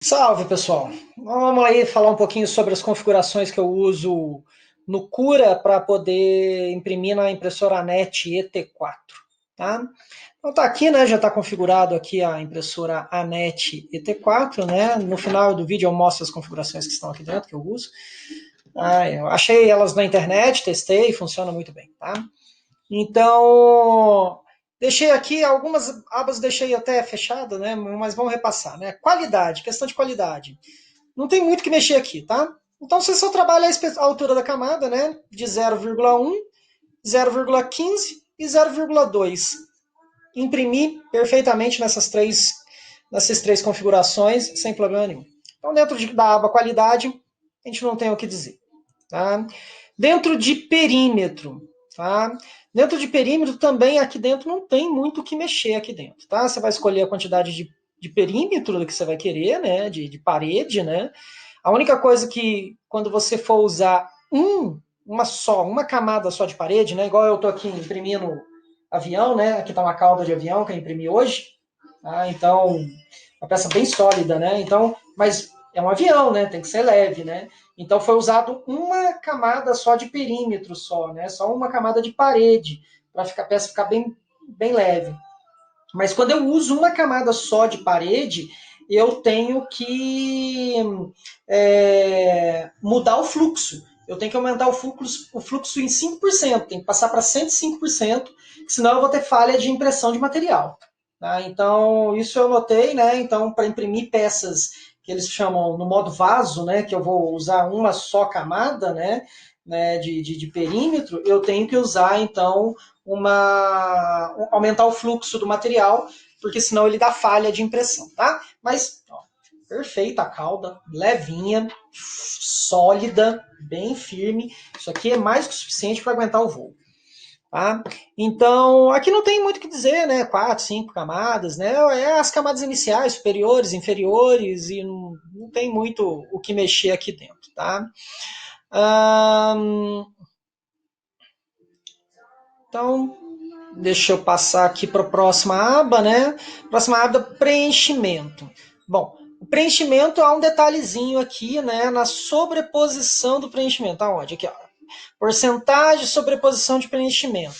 Salve, pessoal! Vamos aí falar um pouquinho sobre as configurações que eu uso no Cura para poder imprimir na impressora ANET ET4, tá? Então tá aqui, né? Já está configurado aqui a impressora ANET ET4, né? No final do vídeo eu mostro as configurações que estão aqui dentro que eu uso. Eu achei elas na internet, testei, funciona muito bem, tá? Então, deixei aqui algumas abas, deixei até fechada, né? Mas vamos repassar, né? Qualidade, questão de qualidade. Não tem muito que mexer aqui, tá? Então você só trabalha a altura da camada, né? De 0,1, 0,15 e 0,2. Imprimir perfeitamente nessas três configurações, sem problema nenhum. Então, da aba qualidade, a gente não tem o que dizer. Tá? Dentro de perímetro, tá? Dentro de perímetro também aqui dentro não tem muito o que mexer aqui dentro, tá? Você vai escolher a quantidade de perímetro que você vai querer, né? De parede, né? A única coisa que quando você for usar uma camada só de parede, né? Igual eu estou aqui imprimindo avião, né? Aqui está uma cauda de avião que eu imprimi hoje, tá? Então uma peça bem sólida, né? Então, mas é um avião, né? Tem que ser leve, né? Então foi usado uma camada só de perímetro só, né? Só uma camada de parede para a peça ficar bem leve. Mas quando eu uso uma camada só de parede, eu tenho que mudar o fluxo. Eu tenho que aumentar o fluxo em 5%, tem que passar para 105%, senão eu vou ter falha de impressão de material. Tá? Então, isso eu notei, né? Então, para imprimir peças que eles chamam no modo vaso, né? Que eu vou usar uma só camada, né, de perímetro, eu tenho que usar, então, aumentar o fluxo do material, porque senão ele dá falha de impressão, tá? Mas, ó, perfeita a cauda, levinha, sólida, bem firme. Isso aqui é mais que o suficiente para aguentar o voo. Tá? Então, aqui não tem muito o que dizer, né? 4, 5 camadas, né? É as camadas iniciais, superiores, inferiores, e não tem muito o que mexer aqui dentro, tá? Então, deixa eu passar aqui para a próxima aba, né? Próxima aba, preenchimento. Bom, o preenchimento há um detalhezinho aqui, né? Na sobreposição do preenchimento. Aonde? Aqui, ó. Porcentagem de sobreposição de preenchimento.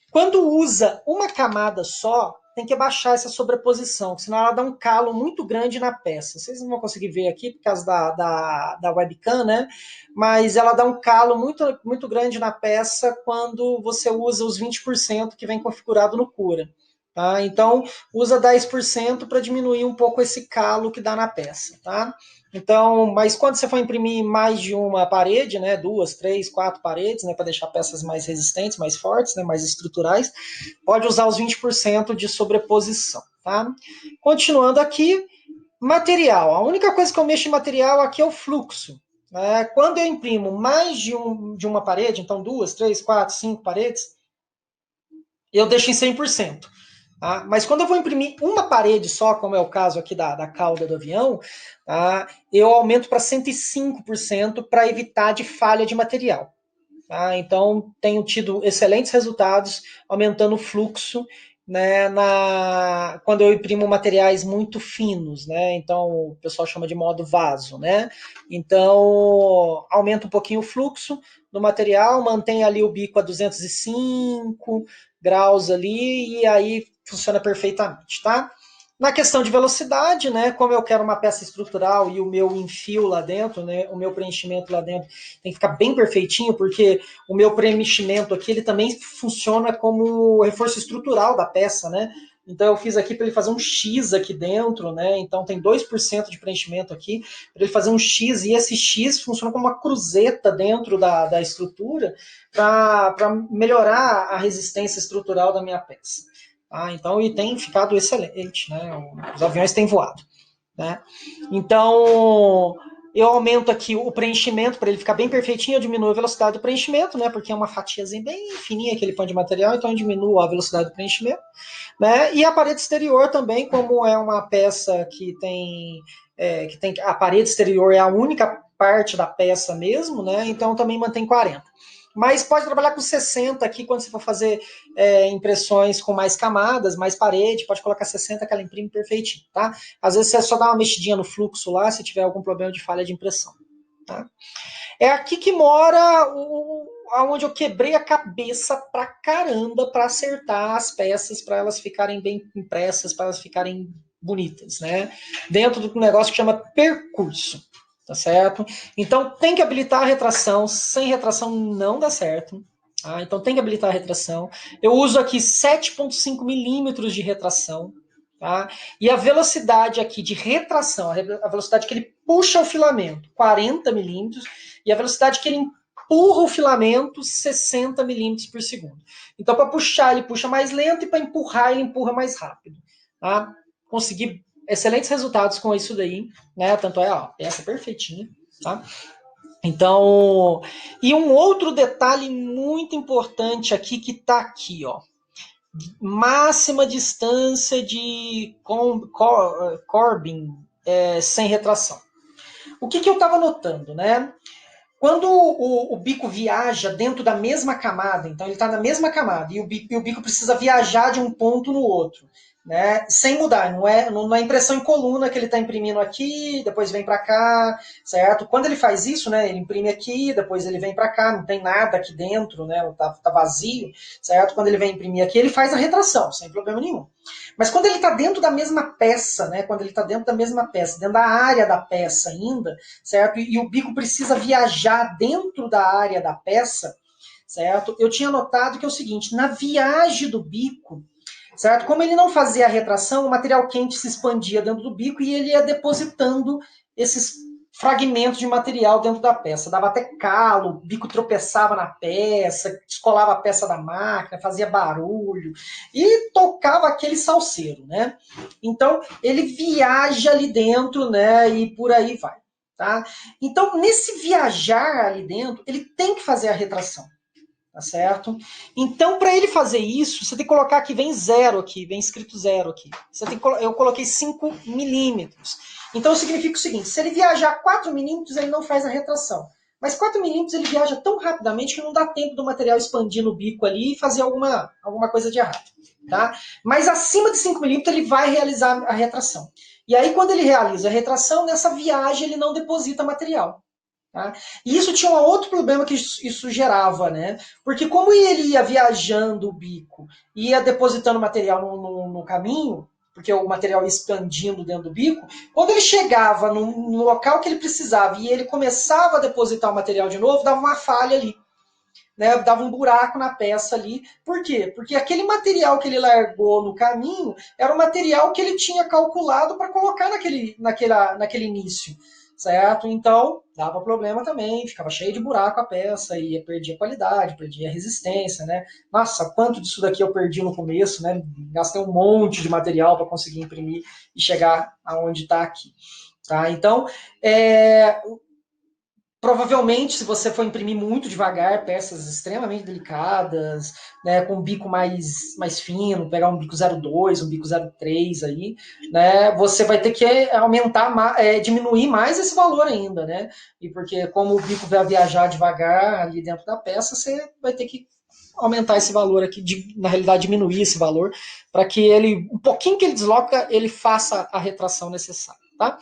Quando usa uma camada só, tem que abaixar essa sobreposição, senão ela dá um calo muito grande na peça. Vocês não vão conseguir ver aqui por causa da webcam, né? Mas ela dá um calo muito grande na peça quando você usa os 20% que vem configurado no Cura. Tá? Então, usa 10% para diminuir um pouco esse calo que dá na peça. Tá? Então, mas quando você for imprimir mais de uma parede, né, 2, 3, 4 paredes, né, para deixar peças mais resistentes, mais fortes, né, mais estruturais, pode usar os 20% de sobreposição, tá? Continuando aqui, material. A única coisa que eu mexo em material aqui é o fluxo. Né? Quando eu imprimo mais de uma parede, então 2, 3, 4, 5 paredes, eu deixo em 100%. Tá? Mas quando eu vou imprimir uma parede só, como é o caso aqui da cauda do avião, tá? Eu aumento para 105% para evitar de falha de material. Tá? Então, tenho tido excelentes resultados aumentando o fluxo, né, quando eu imprimo materiais muito finos, né? Então, o pessoal chama de modo vaso, né? Então, aumenta um pouquinho o fluxo do material, mantém ali o bico a 205 graus ali, e aí funciona perfeitamente, tá? Na questão de velocidade, né, como eu quero uma peça estrutural e o meu enfio lá dentro, né, o meu preenchimento lá dentro tem que ficar bem perfeitinho, porque o meu preenchimento aqui ele também funciona como reforço estrutural da peça, né? Então eu fiz aqui para ele fazer um X aqui dentro, né? Então tem 2% de preenchimento aqui, para ele fazer um X, e esse X funciona como uma cruzeta dentro da estrutura para melhorar a resistência estrutural da minha peça. Então, e tem ficado excelente, né? Os aviões têm voado, né? Então, eu aumento aqui o preenchimento para ele ficar bem perfeitinho, eu diminuo a velocidade do preenchimento, né? Porque é uma fatiazinha bem fininha que ele põe de material, então eu diminuo a velocidade do preenchimento, né? E a parede exterior também, como é uma peça que tem a parede exterior é a única parte da peça mesmo, né? Então também mantém 40. Mas pode trabalhar com 60 aqui, quando você for fazer impressões com mais camadas, mais parede, pode colocar 60 que ela imprime perfeitinho, tá? Às vezes você só dá uma mexidinha no fluxo lá, se tiver algum problema de falha de impressão, tá? É aqui que mora onde eu quebrei a cabeça pra caramba para acertar as peças, para elas ficarem bem impressas, para elas ficarem bonitas, né? Dentro do negócio que chama percurso, tá certo? Então tem que habilitar a retração, sem retração não dá certo. Tá? Então tem que habilitar a retração. Eu uso aqui 7,5 milímetros de retração. Tá? E a velocidade aqui de retração, a velocidade que ele puxa o filamento, 40 milímetros, e a velocidade que ele empurra o filamento, 60 milímetros por segundo. Então, para puxar, ele puxa mais lento, e para empurrar, ele empurra mais rápido. Tá? Consegui excelentes resultados com isso daí, né? Tanto é, ó, peça perfeitinha, tá? Então, e um outro detalhe muito importante aqui, que tá aqui, ó. Máxima distância de Corbin sem retração. O que eu estava notando, né? Quando o bico viaja dentro da mesma camada, então ele está na mesma camada e o bico precisa viajar de um ponto no outro, né? Sem mudar, não é impressão em coluna que ele está imprimindo aqui, depois vem para cá, certo? Quando ele faz isso, né? Ele imprime aqui, depois ele vem para cá, não tem nada aqui dentro, né? Tá vazio, certo? Quando ele vem imprimir aqui, ele faz a retração, sem problema nenhum. Mas quando ele está dentro da mesma peça, né? Quando ele está dentro da mesma peça, dentro da área da peça ainda, certo? E o bico precisa viajar dentro da área da peça, certo? Eu tinha notado que é o seguinte, na viagem do bico, certo? Como ele não fazia a retração, o material quente se expandia dentro do bico e ele ia depositando esses fragmentos de material dentro da peça. Dava até calo, o bico tropeçava na peça, descolava a peça da máquina, fazia barulho e tocava aquele salseiro, né? Então, ele viaja ali dentro, né? E por aí vai, tá? Então, nesse viajar ali dentro, ele tem que fazer a retração. Tá certo? Então, para ele fazer isso, você tem que colocar que vem zero aqui, vem escrito zero aqui. Eu coloquei 5 milímetros. Então, significa o seguinte, se ele viajar 4 milímetros, ele não faz a retração. Mas 4 milímetros ele viaja tão rapidamente que não dá tempo do material expandir no bico ali e fazer alguma coisa de errado. Tá? Mas acima de 5 milímetros ele vai realizar a retração. E aí, quando ele realiza a retração, nessa viagem ele não deposita material. Tá? E isso tinha um outro problema que isso gerava, né? Porque como ele ia viajando o bico, ia depositando material no caminho, porque o material ia expandindo dentro do bico, quando ele chegava no local que ele precisava e ele começava a depositar o material de novo, dava uma falha ali. Né, dava um buraco na peça ali. Por quê? Porque aquele material que ele largou no caminho era o material que ele tinha calculado para colocar naquele início. Certo? Então, dava problema também, ficava cheio de buraco a peça e perdia qualidade, perdia resistência, né? Nossa, quanto disso daqui eu perdi no começo, né? Gastei um monte de material para conseguir imprimir e chegar aonde está aqui. Tá? Então, provavelmente, se você for imprimir muito devagar, peças extremamente delicadas, né, com um bico mais fino, pegar um bico 0,2, um bico 0,3 aí, né, você vai ter que aumentar, diminuir mais esse valor ainda, né? E porque como o bico vai viajar devagar ali dentro da peça, você vai ter que aumentar esse valor aqui, na realidade diminuir esse valor, para que ele, um pouquinho que ele desloca, ele faça a retração necessária, tá?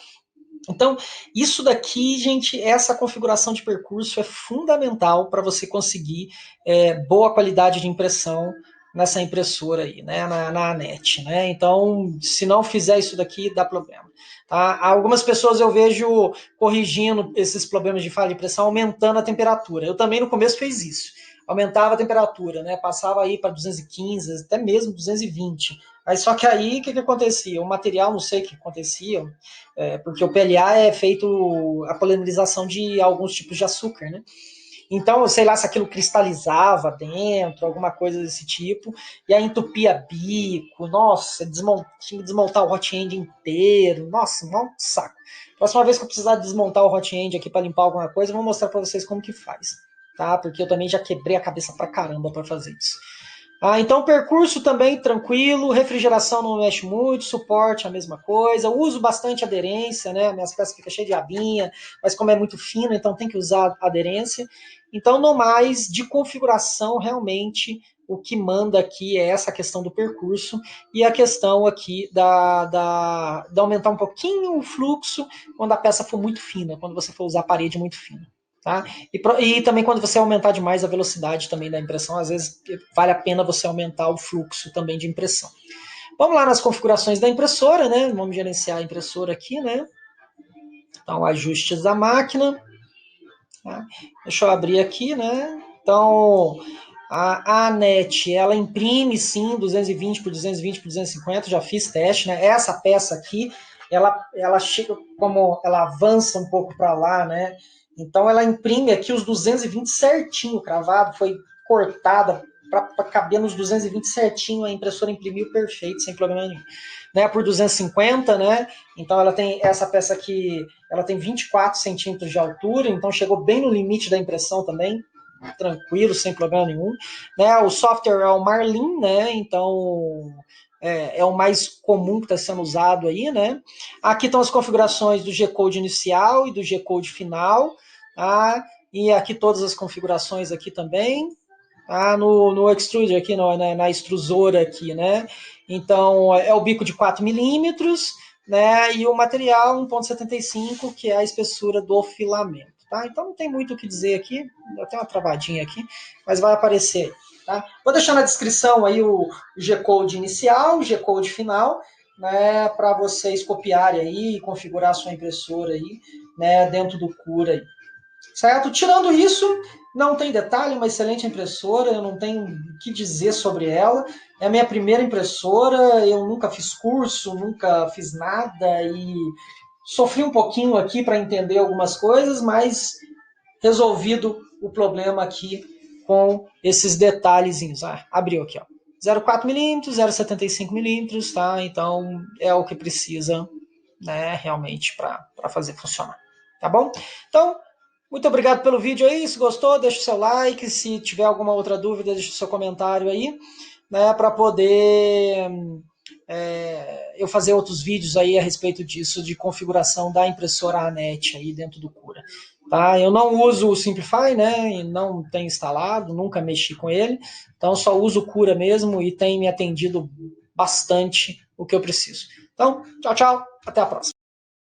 Então, isso daqui, gente, essa configuração de percurso é fundamental para você conseguir boa qualidade de impressão nessa impressora aí, né, na ANET, né? Então, se não fizer isso daqui, dá problema. Tá? Algumas pessoas eu vejo corrigindo esses problemas de falha de impressão, aumentando a temperatura. Eu também no começo fiz isso. Aumentava a temperatura, né? Passava aí para 215, até mesmo 220. Aí, só que aí, o que acontecia? O material, não sei o que acontecia, porque o PLA é feito a polimerização de alguns tipos de açúcar, né? Então, sei lá se aquilo cristalizava dentro, alguma coisa desse tipo, e aí entupia bico, nossa, tinha que desmontar o hot end inteiro, nossa, um saco. Próxima vez que eu precisar desmontar o hot end aqui para limpar alguma coisa, eu vou mostrar para vocês como que faz, tá? Porque eu também já quebrei a cabeça pra caramba para fazer isso. Então, percurso também tranquilo, refrigeração não mexe muito, suporte a mesma coisa, uso bastante aderência, né? Minhas peças ficam cheias de abinha, mas como é muito fino, então tem que usar aderência. Então, no mais, de configuração, realmente, o que manda aqui é essa questão do percurso e a questão aqui de aumentar um pouquinho o fluxo quando a peça for muito fina, quando você for usar a parede muito fina. Tá? E também quando você aumentar demais a velocidade também da impressão, às vezes vale a pena você aumentar o fluxo também de impressão. Vamos lá nas configurações da impressora, né? Vamos gerenciar a impressora aqui, né? Então, ajustes da máquina. Tá? Deixa eu abrir aqui, né? Então, a ANET, ela imprime sim 220 por 220 por 250, já fiz teste, né? Essa peça aqui, ela chega, como ela avança um pouco para lá, né? Então ela imprime aqui os 220 certinho, cravado, foi cortada para caber nos 220 certinho, a impressora imprimiu perfeito, sem problema nenhum. Né, por 250, né? Então ela tem essa peça aqui, ela tem 24 centímetros de altura, então chegou bem no limite da impressão também, tranquilo, sem problema nenhum. Né? O software é o Marlin, né? Então é o mais comum que está sendo usado aí, né? Aqui estão as configurações do G-Code inicial e do G-Code final, tá? E aqui todas as configurações aqui também. No extrude aqui, na extrusora aqui, né? Então, é o bico de 4 milímetros, né? E o material 1,75, que é a espessura do filamento, tá? Então, não tem muito o que dizer aqui, tem uma travadinha aqui, mas vai aparecer, tá? Vou deixar na descrição aí o G-Code inicial, o G-Code final, né? Para vocês copiarem aí e configurar a sua impressora aí, né? Dentro do Cura aí. Certo? Tirando isso, não tem detalhe, uma excelente impressora, eu não tenho o que dizer sobre ela. É a minha primeira impressora, eu nunca fiz curso, nunca fiz nada e sofri um pouquinho aqui para entender algumas coisas, mas resolvido o problema aqui com esses detalhezinhos. Abriu aqui, ó. 0,4 milímetros, 0,75 milímetros, tá? Então é o que precisa, né, realmente para fazer funcionar. Tá bom? Então, muito obrigado pelo vídeo aí. Se gostou, deixa o seu like. Se tiver alguma outra dúvida, deixa o seu comentário aí, né, para poder eu fazer outros vídeos aí a respeito disso, de configuração da impressora ANET aí dentro do Cura. Tá? Eu não uso o Simplify, né? E não tenho instalado, nunca mexi com ele. Então só uso o Cura mesmo e tem me atendido bastante o que eu preciso. Então, tchau, tchau. Até a próxima.